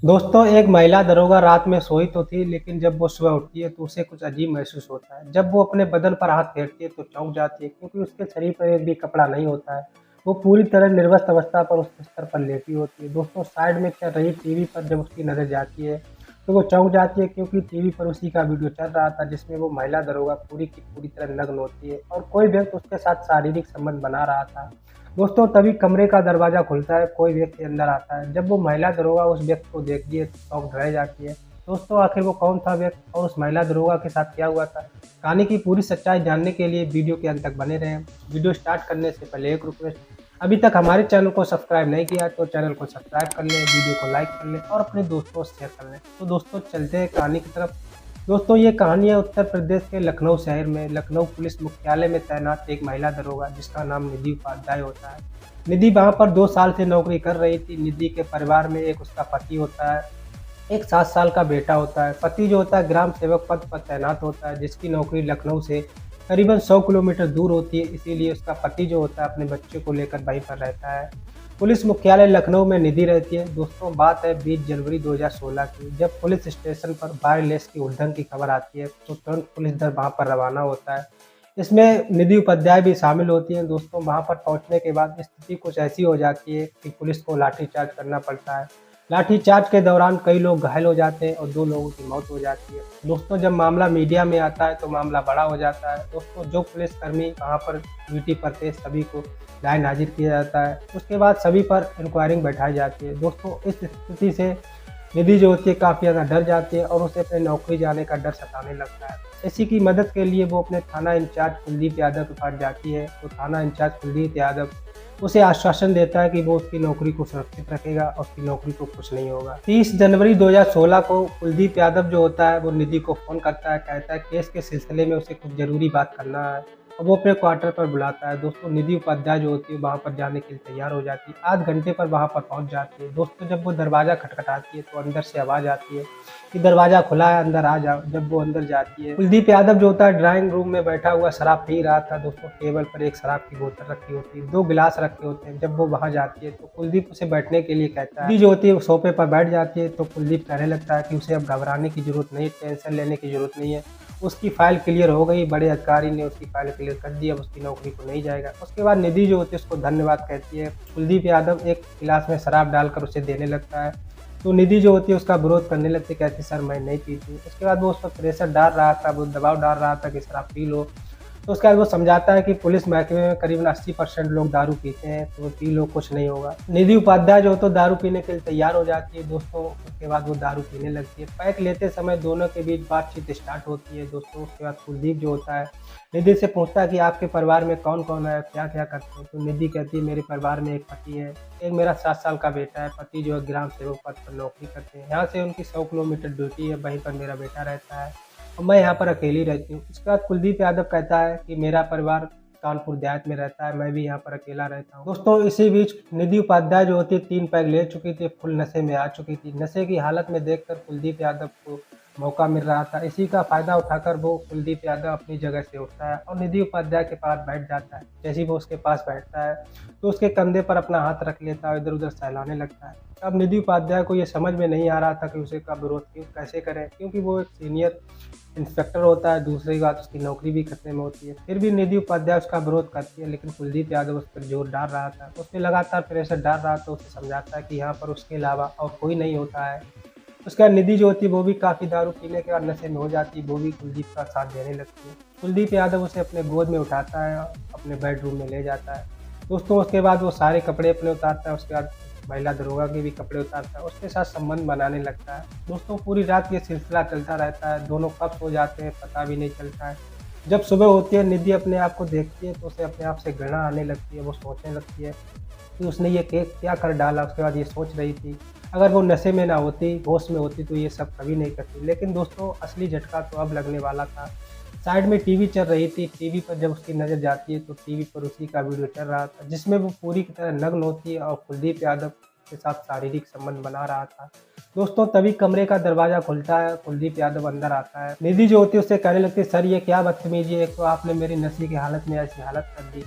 दोस्तों, एक महिला दरोगा रात में सोई तो थी, लेकिन जब वो सुबह उठती है तो उसे कुछ अजीब महसूस होता है। जब वो अपने बदन पर हाथ फेरती है तो चौंक जाती है, क्योंकि उसके शरीर पर एक भी कपड़ा नहीं होता है। वो पूरी तरह निर्वस्त्र अवस्था पर उस बिस्तर पर लेटी होती है। दोस्तों, साइड में चल रही टीवी पर जब उसकी नज़र जाती है तो वो चौंक जाती है, क्योंकि टीवी पर उसी का वीडियो चल रहा था जिसमें वो महिला दरोगा पूरी की पूरी तरह नग्न होती है और कोई व्यक्ति उसके साथ शारीरिक संबंध बना रहा था। दोस्तों, तभी कमरे का दरवाज़ा खुलता है, कोई व्यक्ति अंदर आता है। जब वो महिला दरोगा उस व्यक्ति को देखती है तो शॉक्ड रह जाती है। दोस्तों, आखिर वो कौन था व्यक्ति और उस महिला दरोगा के साथ क्या हुआ था? कहानी की पूरी सच्चाई जानने के लिए वीडियो के अंत तक बने रहें। वीडियो स्टार्ट करने से पहले एक रिक्वेस्ट, अभी तक हमारे चैनल को सब्सक्राइब नहीं किया तो चैनल को सब्सक्राइब कर लें, वीडियो को लाइक कर लें और अपने दोस्तों से शेयर कर लें। तो दोस्तों, चलते हैं कहानी की तरफ। दोस्तों, ये कहानी है उत्तर प्रदेश के लखनऊ शहर में लखनऊ पुलिस मुख्यालय में तैनात एक महिला दरोगा जिसका नाम निधि उपाध्याय होता है। निधि वहाँ पर 2 साल से नौकरी कर रही थी। निधि के परिवार में एक उसका पति होता है, एक 7 साल का बेटा होता है। पति जो होता है ग्राम सेवक पद पर तैनात होता है, जिसकी नौकरी लखनऊ से करीबन 100 किलोमीटर दूर होती है, इसीलिए उसका पति जो होता है अपने बच्चे को लेकर वहीं पर रहता है। पुलिस मुख्यालय लखनऊ में निधि रहती है। दोस्तों, बात है 20 जनवरी 2016 की, जब पुलिस स्टेशन पर वायरलेस की उल्लंघन की खबर आती है तो तुरंत पुलिस दल वहाँ पर रवाना होता है। इसमें निधि उपाध्याय भी शामिल होती हैं। दोस्तों, वहाँ पर पहुँचने के बाद स्थिति कुछ ऐसी हो जाती है कि पुलिस को लाठीचार्ज करना पड़ता है। लाठीचार्ज के दौरान कई लोग घायल हो जाते हैं और 2 लोगों की मौत हो जाती है। दोस्तों, जब मामला मीडिया में आता है तो मामला बड़ा हो जाता है। दोस्तों, जो पुलिसकर्मी वहाँ पर ड्यूटी पर थे सभी को लाइन हाजिर किया जाता है। उसके बाद सभी पर इंक्वायरी बैठाई जाती है। दोस्तों, इस स्थिति से निधि जो होती है काफ़ी ज़्यादा डर जाती है और उसे अपने नौकरी जाने का डर सताने लगता है। इसी की मदद के लिए वो अपने थाना इंचार्ज कुलदीप यादव के पास जाती है, तो थाना इंचार्ज कुलदीप यादव उसे आश्वासन देता है कि वो उसकी नौकरी को सुरक्षित रखेगा और उसकी नौकरी को कुछ नहीं होगा। 30 जनवरी 2016 को कुलदीप यादव जो होता है वो निधि को फ़ोन करता है, कहता है केस के सिलसिले में उसे कुछ ज़रूरी बात करना है और वो अपने क्वार्टर पर बुलाता है। दोस्तों, निधि उपाध्याय जो होती है वहाँ पर जाने के लिए तैयार हो जाती है, आध घंटे पर वहाँ पर पहुँच जाती है। दोस्तों, जब वो दरवाज़ा खटखटाती है तो अंदर से आवाज़ आती है कि दरवाज़ा खुला है, अंदर आ जाओ। जब वो अंदर जाती है, कुलदीप यादव जो होता है ड्राइंग रूम में बैठा हुआ शराब पी रहा था। दोस्तों, टेबल पर एक शराब की बोतल रखी होती है, 2 गिलास रखे होते हैं। जब वो वहाँ जाती है तो कुलदीप उसे बैठने के लिए कहता है। निधि जो होती है वो सोफे पर बैठ जाती है, तो कुलदीप कहने लगता है कि उसे अब घबराने की ज़रूरत नहीं है, टेंशन लेने की ज़रूरत नहीं है। उसकी फ़ाइल क्लियर हो गई, बड़े अधिकारी ने उसकी फ़ाइल क्लियर कर दी, अब उसकी नौकरी को नहीं जाएगा। उसके बाद निधि जो होती है उसको धन्यवाद कहती है। कुलदीप यादव एक गिलास में शराब डालकर उसे देने लगता है, तो निधि जो होती है उसका विरोध करने लगती है, कहती है सर मैं नहीं पीती। उसके बाद वो उस पर प्रेशर डाल रहा था, वो दबाव डाल रहा था कि सर आप पी लो। तो उसके बाद वो समझाता है कि पुलिस महकमे में करीबन 80% लोग दारू पीते हैं, तो पी लो कुछ नहीं होगा। निधि उपाध्याय जो तो दारू पीने के लिए तैयार हो जाती है। दोस्तों, उसके बाद वो दारू पीने लगती है। पैक लेते समय दोनों के बीच बातचीत स्टार्ट होती है। दोस्तों, उसके बाद कुलदीप जो होता है निधि से पूछता है कि आपके परिवार में कौन कौन है, क्या क्या करते हैं। तो निधि कहती है मेरे परिवार में एक पति है, एक मेरा 7 साल का बेटा है। पति जो है ग्राम सेवक पद पर नौकरी करते हैं, यहाँ से उनकी 100 किलोमीटर ड्यूटी है, वहीं पर मेरा बेटा रहता है और मैं यहाँ पर अकेली रहती हूँ। उसके बाद कुलदीप यादव कहता है कि मेरा परिवार कानपुर देहात में रहता है, मैं भी यहाँ पर अकेला रहता हूँ। दोस्तों, इसी बीच निधि उपाध्याय जो होती है 3 पैग ले चुकी थी, फुल नशे में आ चुकी थी। नशे की हालत में देखकर कुलदीप यादव को मौका मिल रहा था, इसी का फ़ायदा उठाकर वो कुलदीप यादव अपनी जगह से उठता है और निधि उपाध्याय के पास बैठ जाता है। जैसे ही वो उसके पास बैठता है तो उसके कंधे पर अपना हाथ रख लेता है और इधर-उधर सहलाने लगता है। अब निधि उपाध्याय को ये समझ में नहीं आ रहा था कि उसे का विरोध कैसे करें, क्योंकि वो एक सीनियर इंस्पेक्टर होता है, दूसरी बात उसकी नौकरी भी खतरे में होती है। फिर भी निधि उपाध्याय उसका विरोध करती है, लेकिन कुलदीप यादव उस पर जोर डाल रहा था, उसने लगातार प्रेशर डाल रहा था, उसे समझाता है कि यहाँ पर उसके अलावा और कोई नहीं होता है। उसके बाद निधि जो होती है वो भी काफ़ी दारू पीने के बाद नशे में हो जाती है, वो भी कुलदीप का साथ देने लगती है। कुलदीप यादव उसे अपने गोद में उठाता है, अपने बेडरूम में ले जाता है। दोस्तों, उसके बाद वो सारे कपड़े अपने उतारता है, उसके बाद महिला दरोगा के भी कपड़े उतारता है, उसके साथ संबंध बनाने लगता है। दोस्तों, पूरी रात ये सिलसिला चलता रहता है, दोनों कब सो जाते हैं पता भी नहीं चलता है। जब सुबह होती है निधि अपने आप को देखती है तो उसे अपने आप से घृणा आने लगती है, वो सोचने लगती है कि उसने ये केक क्या कर डाला। उसके बाद ये सोच रही थी अगर वो नशे में ना होती, होश में होती तो ये सब कभी नहीं करती। लेकिन दोस्तों, असली झटका तो अब लगने वाला था। साइड में टीवी चल रही थी, टीवी पर जब उसकी नज़र जाती है तो टीवी पर उसी का वीडियो चल रहा था जिसमें वो पूरी की तरह नग्न होती है और कुलदीप यादव के साथ शारीरिक संबंध बना रहा था। दोस्तों, तभी कमरे का दरवाज़ा खुलता है, कुलदीप यादव अंदर आता है। निधि जो होती है उससे कहने लगती है सर ये क्या बदतमीज़ी है, एक तो आपने मेरी नशे की हालत में ऐसी हालत कर दी,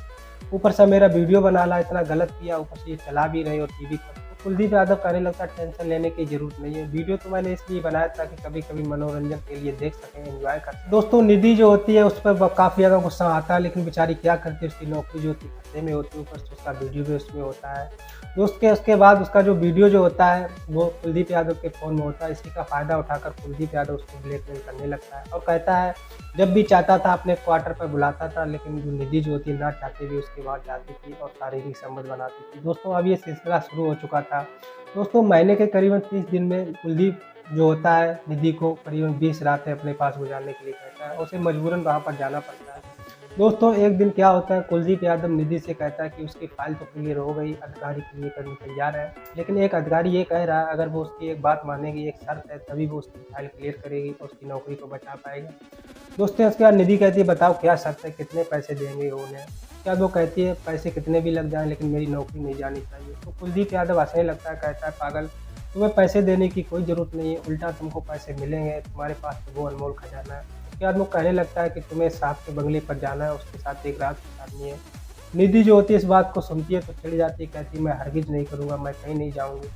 ऊपर से मेरा वीडियो बना ला, इतना गलत किया, ऊपर से ये चला भी रहे हो टीवी पर। कुलदीप यादव कहने लगता है टेंशन लेने की जरूरत नहीं है, वीडियो तो मैंने इसलिए बनाया था कि कभी कभी मनोरंजन के लिए देख सकें, एंजॉय कर सकें। दोस्तों निधि जो होती है उस पर काफ़ी ज़्यादा गुस्सा आता है, लेकिन बेचारी क्या करती है, उसकी नौकरी जो होती है खतरे में होती है, ऊपर से उसका वीडियो भी उसमें होता है। दोस्त उसके बाद उसका जो वीडियो जो होता है वो कुलदीप यादव के फ़ोन में होता है। इसी का फ़ायदा उठाकर कुलदीप यादव उसको ब्लैकमेल करने लगता है और कहता है जब भी चाहता था अपने क्वार्टर पर बुलाता था, लेकिन जो निधि जो होती है ना चाहते भी उसके बाद जाती थी और शारीरिक संबंध बनाती थी। दोस्तों अब ये सिलसिला शुरू हो चुका था। दोस्तों महीने के करीबन 30 दिन में कुलदीप जो होता है निधि को करीबन 20 रातें अपने पास गुजारने के लिए कहता है, उसे मजबूरन वहाँ पर जाना पड़ता है। दोस्तों एक दिन क्या होता है, कुलदीप यादव निधि से कहता है कि उसकी फाइल तो क्लियर हो गई, अधिकारी क्लियर करने तैयार है, लेकिन एक अधिकारी ये कह रहा है अगर वो उसकी एक बात मानेगी, एक शर्त है, तभी वो उसकी फाइल क्लियर करेगी और उसकी नौकरी को बचा पाएगा। दोस्तों उसके बाद निधि कहती है बताओ क्या शर्त है, कितने पैसे देंगे उन्हें। क्या वो कहती है पैसे कितने भी लग जाएं लेकिन मेरी नौकरी नहीं जानी चाहिए। तो कुलदीप यादव हंसने लगता है, कहता है पागल, तुम्हें पैसे देने की कोई ज़रूरत नहीं है, उल्टा तुमको पैसे मिलेंगे, तुम्हारे पास तो वो अनमोल खजाना है। उसके बाद वो कहने लगता है कि तुम्हें साहब के बंगले पर जाना है, उसके साथ एक रात गुजारनी है। निधि जो होती है इस बात को सुनती है तो चिढ़ जाती है, कहती है मैं हरगिज़ नहीं करूँगा, मैं कहीं नहीं जाऊँगी।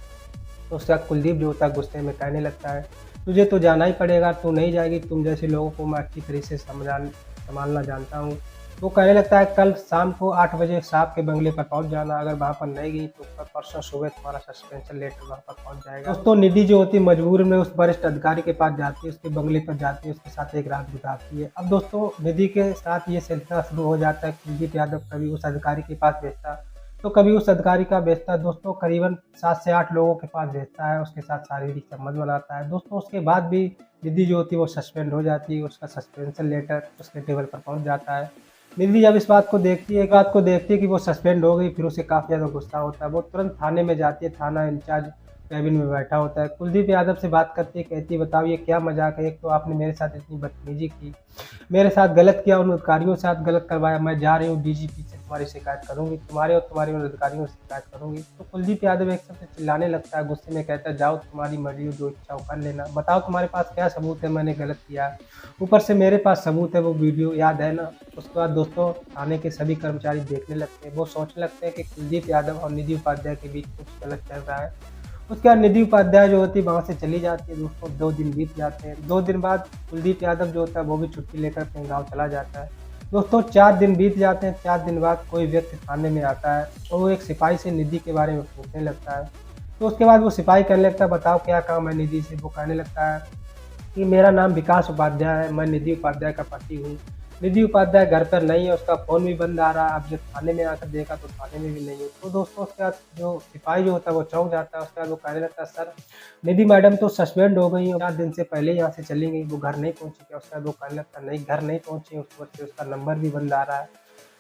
तो उसके बाद कुलदीप जो होता है गुस्से में कहने लगता है तुझे तो जाना ही पड़ेगा, तू नहीं जाएगी, तुम जैसे लोगों को मैं अच्छी तरह से संभालना जानता हूँ। वो कहने लगता है कल शाम को 8 बजे साहब के बंगले पर पहुंच जाना, अगर वहाँ पर नहीं गई तो परसों सुबह तुम्हारा सस्पेंशन लेटर वहाँ पर पहुंच जाएगा। दोस्तों निधि जो होती है मजबूर में उस वरिष्ठ अधिकारी के पास जाती है, उसके बंगले पर जाती है, उसके साथ एक रात गुजारती है। अब दोस्तों निधि के साथ ये सिलसिला शुरू हो जाता है, कुलदीप यादव कभी उस अधिकारी के पास भेजता तो कभी उस अधिकारी का भेजता है। दोस्तों करीबन 7 से 8 लोगों के पास भेजता है, उसके साथ शारीरिक संबंध बनाता है। दोस्तों उसके बाद भी निधि जो होती है वो सस्पेंड हो जाती है, उसका सस्पेंशन लेटर उसके टेबल पर पहुंच जाता है। निधि जब इस बात को देखती है कि वो सस्पेंड हो गई, फिर उसे काफ़ी ज़्यादा गुस्सा होता है। वो तुरंत थाने में जाती है, थाना इंचार्ज कैबिन में बैठा होता है। कुलदीप यादव से बात करती है, कहती है बताओ ये क्या मजाक है, एक तो आपने मेरे साथ इतनी बदतमीजी की, मेरे साथ गलत किया, उन अधिकारियों के साथ गलत करवाया, मैं जा रही हूँ डीजीपी से तुम्हारी शिकायत करूंगी, तुम्हारे और तुम्हारे उन अधिकारियों से शिकायत करूंगी। तो कुलदीप यादव एक सबसे चिल्लाने लगता है, गुस्से में कहता है जाओ तुम्हारी मर्जी, जो इच्छा हो कर लेना, बताओ तुम्हारे पास क्या सबूत है मैंने गलत किया है। ऊपर से मेरे पास सबूत है, वो वीडियो याद है ना। उसके बाद दोस्तों थाने के सभी कर्मचारी देखने लगते हैं, वो सोचने लगते हैं कि कुलदीप यादव और निधि उपाध्याय के बीच कुछ गलत चल रहा है। उसके बाद निधि उपाध्याय जो होती है वहाँ से चली जाती है। दोस्तों 2 दिन बीत जाते हैं, 2 दिन बाद कुलदीप यादव जो होता है वो भी छुट्टी लेकर अपने गाँव चला जाता है। दोस्तों 4 दिन बीत जाते हैं, 4 दिन बाद कोई व्यक्ति थाने में आता है और वो एक सिपाही से निधि के बारे में पूछने लगता है। तो उसके बाद वो सिपाही कहने लगता है बताओ क्या काम है निधि से। वो कहने लगता है कि मेरा नाम विकास उपाध्याय है, मैं निधि उपाध्याय का पति हूँ। निधि उपाध्याय घर पर नहीं है, उसका फ़ोन भी बंद आ रहा है, अब जब थाने में आकर देखा तो थाने में भी नहीं है। तो दोस्तों उसके बाद जो सिपाही जो होता है वो चौंक जाता है। उसके बाद वो कहने लगता है सर निधि मैडम तो सस्पेंड हो गई, 4 दिन से पहले यहाँ से चली गई, वो घर नहीं पहुँची क्या। उसके बाद वो कहने लगता है नहीं घर नहीं पहुँची, उस वक्त से उसका नंबर भी बंद आ रहा है।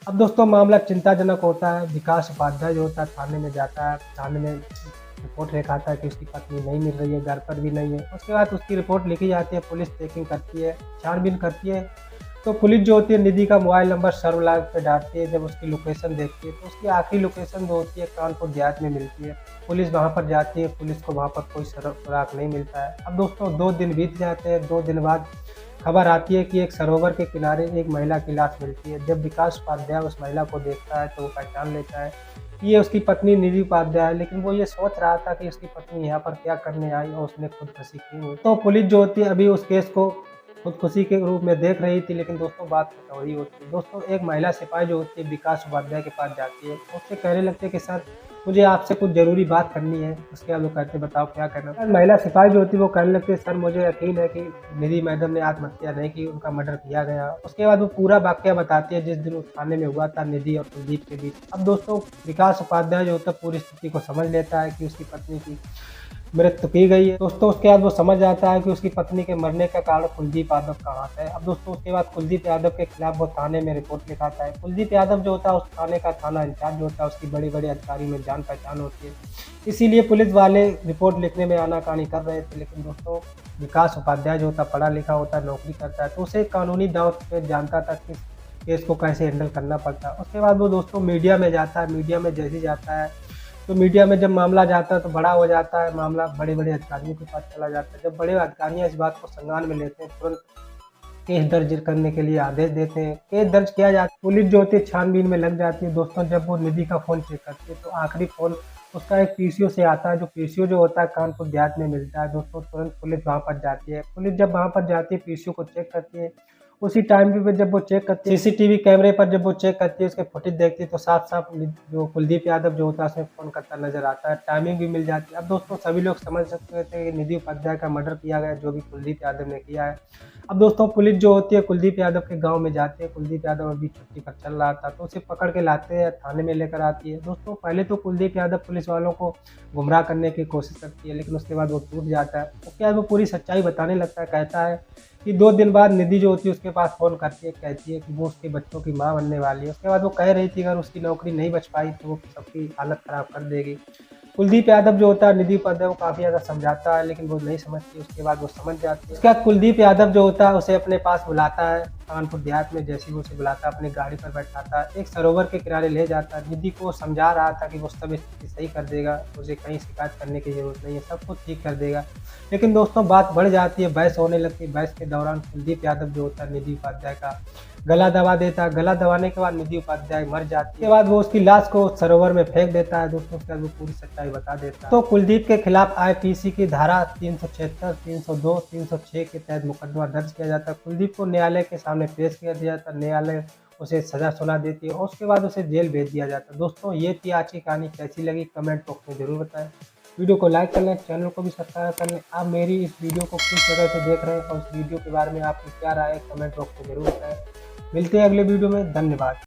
अब दोस्तों मामला चिंताजनक होता है। विकास उपाध्याय जो होता है थाने में जाता है, थाने में रिपोर्ट लिखाता है कि उसकी पत्नी नहीं मिल रही है, घर पर भी नहीं है। उसके बाद उसकी रिपोर्ट लिखी जाती है, पुलिस चेकिंग करती है, छानबीन करती है। तो पुलिस जो होती है निधि का मोबाइल नंबर सर्व लॉग पे डालती है। जब उसकी लोकेशन देखती है तो उसकी आखिरी लोकेशन जो होती है कानपुर देहात में मिलती है। पुलिस वहाँ पर जाती है, पुलिस को वहाँ पर कोई सुराग नहीं मिलता है। अब दोस्तों 2 दिन बीत जाते हैं, 2 दिन बाद खबर आती है कि एक सरोवर के किनारे एक महिला की लाश मिलती है। जब विकास उपाध्याय उस महिला को देखता है तो वो पहचान लेता है ये उसकी पत्नी निधि उपाध्याय है, लेकिन वो ये सोच रहा था कि उसकी पत्नी यहाँ पर क्या करने आई और उसने खुदकुशी की। तो पुलिस जो होती है अभी उस केस को खुदकुशी के रूप में देख रही थी, लेकिन दोस्तों बात कुछ और ही होती है। दोस्तों एक महिला सिपाही जो होती है विकास उपाध्याय के पास जाती है, उससे कहने लगते हैं कि सर मुझे आपसे कुछ ज़रूरी बात करनी है। उसके बाद वो कहते हैं बताओ क्या करना है। महिला सिपाही जो होती है वो कहने लगती है सर मुझे यकीन है कि निधि मैडम ने आत्महत्या नहीं की, उनका मर्डर किया गया। उसके बाद वो पूरा वाकया बताती है जिस दिन उस थाने में हुआ था निधि और कुलदीप के बीच। अब दोस्तों विकास उपाध्याय जो होता है पूरी स्थिति को समझ लेता है कि उसकी पत्नी की मृत्यु की गई है। दोस्तों उसके बाद वो समझ आता है कि उसकी पत्नी के मरने का कारण कुलदीप यादव का हाथ है। अब दोस्तों उसके बाद कुलदीप यादव के खिलाफ वो थाने में रिपोर्ट लिखाता है। कुलदीप यादव जो होता है उस थाने का थाना इंचार्ज होता है, उसकी बड़े बड़े अधिकारी में जान पहचान होती है, इसीलिए पुलिस वाले रिपोर्ट लिखने में आनाकानी कर रहे थे। लेकिन दोस्तों विकास उपाध्याय जो होता है पढ़ा लिखा होता है, नौकरी करता है, तो उसे कानूनी दांव पे जानता था कि केस को कैसे हैंडल करना पड़ता है। उसके बाद वो दोस्तों मीडिया में जाता है। मीडिया में जैसे जाता है तो मीडिया में जब मामला जाता है तो बड़ा हो जाता है, मामला बड़े बड़े अधिकारियों के पास चला जाता है। जब बड़े अधिकारी इस बात को संज्ञान में लेते हैं, तुरंत केस दर्ज करने के लिए आदेश देते हैं। केस दर्ज किया जाता है, पुलिस जो होती है छानबीन में लग जाती है। दोस्तों जब वो निधि का फ़ोन चेक करती है तो आखिरी फ़ोन उसका एक पीसीओ से आता है, जो पीसीओ जो होता है कानपुर देहात में मिलता है। दोस्तों तुरंत पुलिस वहाँ पर जाती है। पुलिस जब वहाँ पर जाती है, पीसीओ को चेक करती है। उसी टाइम पे जब वो चेक करती है, सीसीटीवी कैमरे पर जब वो चेक करती है, उसके फुटेज देखती है, तो साफ-साफ जो कुलदीप यादव जो होता है उसमें फ़ोन करता नज़र आता है। टाइमिंग भी मिल जाती है। अब दोस्तों सभी लोग समझ सकते थे कि निधि उपाध्याय का मर्डर किया गया, जो भी कुलदीप यादव ने किया है। अब दोस्तों पुलिस जो होती है कुलदीप यादव के गाँव में जाती है। कुलदीप यादव अभी छुट्टी पर चल रहा था, तो उसे पकड़ के लाते हैं, थाने में लेकर आती है। दोस्तों पहले तो कुलदीप यादव पुलिस वालों को गुमराह करने की कोशिश करती है, लेकिन उसके बाद वो टूट जाता है। उसके बाद वो पूरी सच्चाई बताने लगता है, कहता है कि 2 दिन बाद निधि जो होती है उसके पास फ़ोन करती है, कहती है कि वो उसके बच्चों की माँ बनने वाली है। उसके बाद वो कह रही थी अगर उसकी नौकरी नहीं बच पाई तो वो सबकी हालत ख़राब कर देगी। कुलदीप यादव जो होता है निधि उपाध्याय को काफ़ी ज़्यादा समझाता है, लेकिन वो नहीं समझती। उसके बाद वो समझ जाती है। उसके बाद कुलदीप यादव जो होता है उसे अपने पास बुलाता है, कानपुर देहात में जैसे ही वो उसे बुलाता है अपनी गाड़ी पर बैठाता है, एक सरोवर के किनारे ले जाता है। निधि को समझा रहा था कि वो सब स्थिति सही कर देगा, उसे कहीं शिकायत करने की ज़रूरत नहीं है, सब कुछ ठीक कर देगा। लेकिन दोस्तों बात बढ़ जाती है, बहस होने लगती है। बहस के दौरान कुलदीप यादव जो होता है निधि उपाध्याय का गला दबा देता है। गला दबाने के बाद निधि उपाध्याय मर जाती है। उसके बाद वो उसकी लाश को सरोवर में फेंक देता है। दोस्तों उसके बाद वो पूरी सच्चाई बता देता है। तो कुलदीप के खिलाफ आईपीसी की धारा 376, 302, 306 के तहत मुकदमा दर्ज किया जाता है। कुलदीप को न्यायालय के सामने पेश किया जाता है। न्यायालय उसे सजा सुना देती है और उसके बाद उसे जेल भेज दिया जाता है। दोस्तों ये थी आज की कहानी, कैसी लगी कमेंट बॉक्स में ज़रूर बताएं। वीडियो को लाइक कर लें, चैनल को भी सब्सक्राइब कर लें। आप मेरी इस वीडियो को किस जगह से देख रहे हैं और इस वीडियो के बारे में आपकी क्या राय है कमेंट बॉक्स में ज़रूर बताएं। मिलते हैं अगले वीडियो में, धन्यवाद।